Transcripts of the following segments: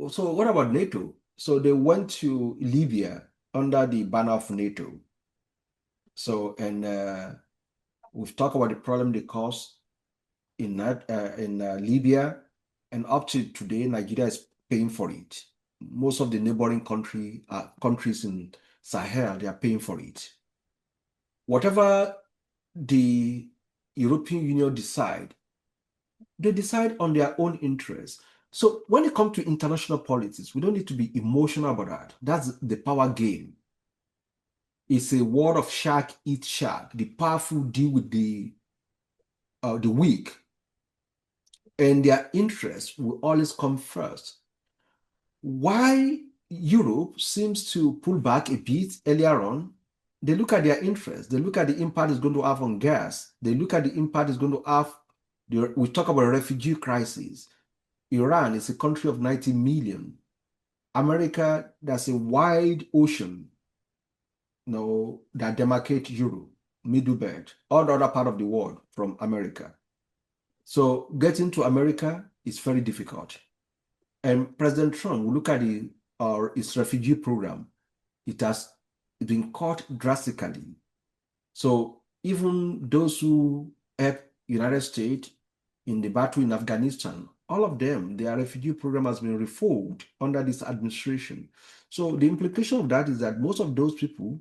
So what about NATO? So they went to Libya under the banner of NATO. So, and we've talked about the problem they caused in Libya, and up to today, Nigeria is paying for it. Most of the neighboring countries in Sahel, they are paying for it. Whatever the European Union decide, they decide on their own interests. So when it comes to international politics, we don't need to be emotional about that. That's the power game. It's a war of shark eat shark. The powerful deal with the weak, and their interests will always come first. Why Europe seems to pull back a bit earlier on, they look at their interests, they look at the impact it's going to have on gas, they look at the impact it's going to have. We talk about a refugee crisis. Iran is a country of 90 million. America, that's a wide ocean, that demarcates Europe, Middle Belt, all the other part of the world from America. So getting to America is very difficult. And President Trump, we look at his refugee program, it has been cut drastically. So even those who help United States in the battle in Afghanistan, all of them, their refugee program has been reformed under this administration. So the implication of that is that most of those people,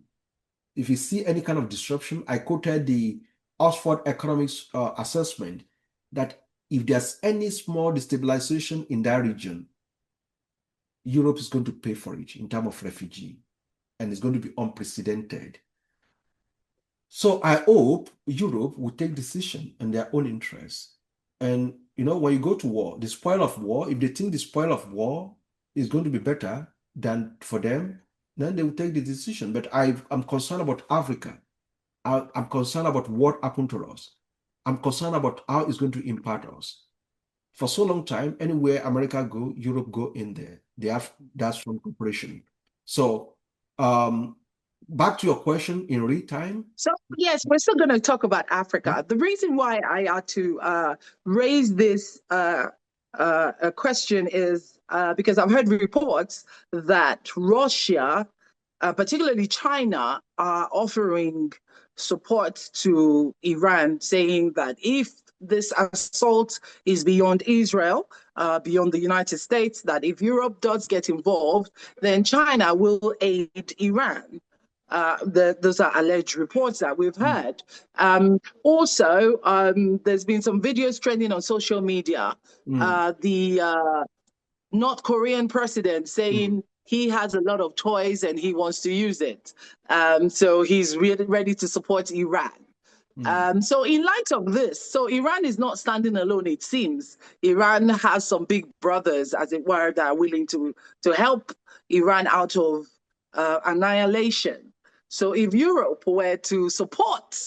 if you see any kind of disruption, I quoted the Oxford Economics assessment that if there's any small destabilization in that region, Europe is going to pay for it in terms of refugee, and it's going to be unprecedented. So I hope Europe will take decision in their own interests. And when you go to war, the spoil of war, if they think the spoil of war is going to be better than for them, then they will take the decision. But I'm concerned about Africa. I'm concerned about what happened to us. I'm concerned about how it's going to impact us. For so long time, anywhere America go, Europe go in there. They have that strong cooperation. So back to your question in real time. So, yes, we're still going to talk about Africa. The reason why I had to raise this question is because I've heard reports that Russia, particularly China, are offering support to Iran, saying that if this assault is beyond Israel, beyond the United States, that if Europe does get involved, then China will aid Iran. Those are alleged reports that we've heard. Also, there's been some videos trending on social media. The North Korean president saying he has a lot of toys and he wants to use it. So he's really ready to support Iran. So in light of this, so Iran is not standing alone, it seems. Iran has some big brothers, as it were, that are willing to help Iran out of annihilation. So if Europe were to support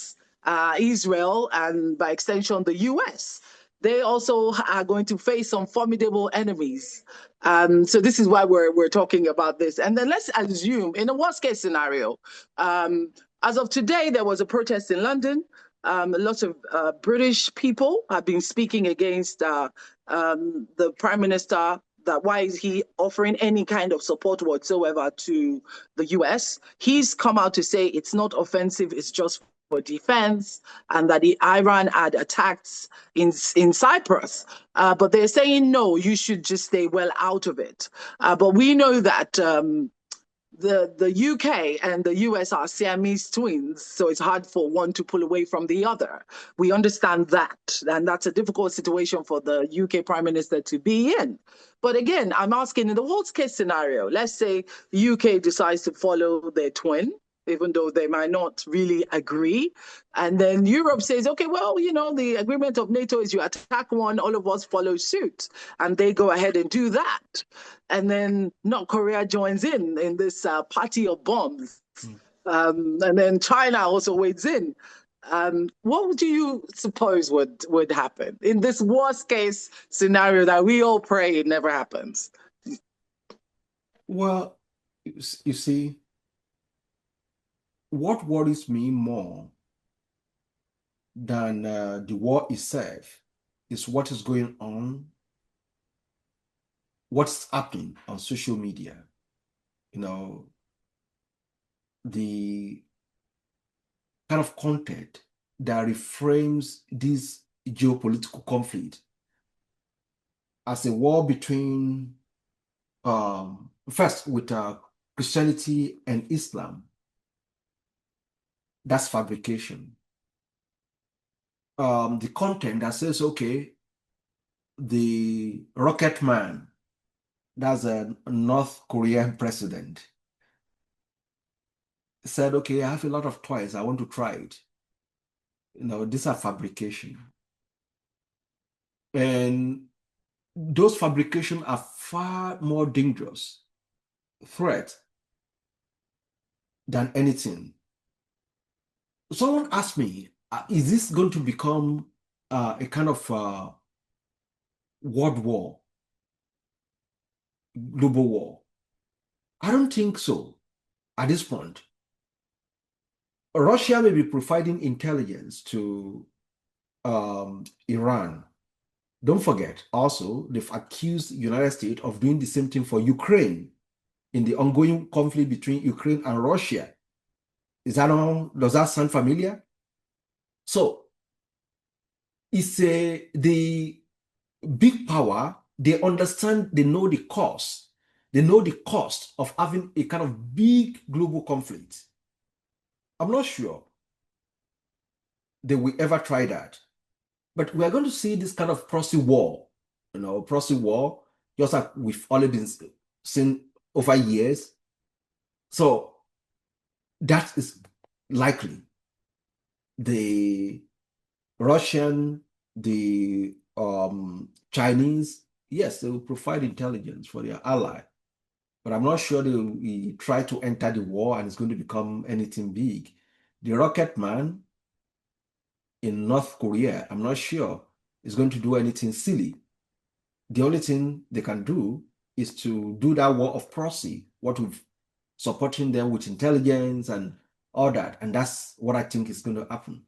Israel and by extension the US, they also are going to face some formidable enemies. So this is why we're talking about this. And then let's assume in a worst case scenario, as of today, there was a protest in London. Lots of British people have been speaking against the Prime Minister, that why is he offering any kind of support whatsoever to the US? He's come out to say it's not offensive, it's just for defense, and that Iran had attacks in Cyprus. But they're saying, no, you should just stay well out of it. But we know that the UK and the US are Siamese twins, so it's hard for one to pull away from the other. We understand that, and that's a difficult situation for the UK Prime Minister to be in. But again, I'm asking in the worst case scenario, let's say the UK decides to follow their twin, even though they might not really agree. And then Europe says, okay, well, the agreement of NATO is you attack one, all of us follow suit. And they go ahead and do that. And then North Korea joins in this party of bombs. And then China also wades in. What do you suppose would happen in this worst case scenario that we all pray it never happens? Well, you see, what worries me more than the war itself is what is going on what's happening on social media, the kind of content that reframes this geopolitical conflict as a war between, first with Christianity and Islam. That's fabrication. The content that says, okay, the rocket man, that's a North Korean president, said, okay, I have a lot of toys, I want to try it. These are fabrication. And those fabrication are far more dangerous threat than anything. Someone asked me, is this going to become a kind of world war, global war? I don't think so at this point. Russia may be providing intelligence to Iran. Don't forget, also, they've accused the United States of doing the same thing for Ukraine in the ongoing conflict between Ukraine and Russia. Does that sound familiar? So, the big power, they understand, they know the cost. They know the cost of having a kind of big global conflict. I'm not sure they will ever try that. But we're going to see this kind of proxy war, just like we've already been seeing over years. So that is likely. The Russian, the Chinese, yes, they will provide intelligence for their ally. But I'm not sure they will try to enter the war and it's going to become anything big. The rocket man in North Korea, I'm not sure is going to do anything silly. The only thing they can do is to do that war of proxy, what we've supporting them with intelligence and all that. And that's what I think is going to happen.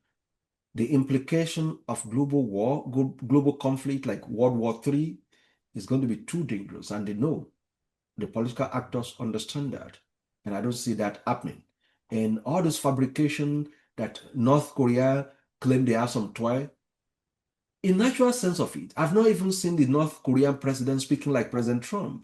The implication of global war, global conflict like World War III is going to be too dangerous. And they know, the political actors understand that. And I don't see that happening. And all this fabrication that North Korea claim they have some toy, in natural sense of it, I've not even seen the North Korean president speaking like President Trump.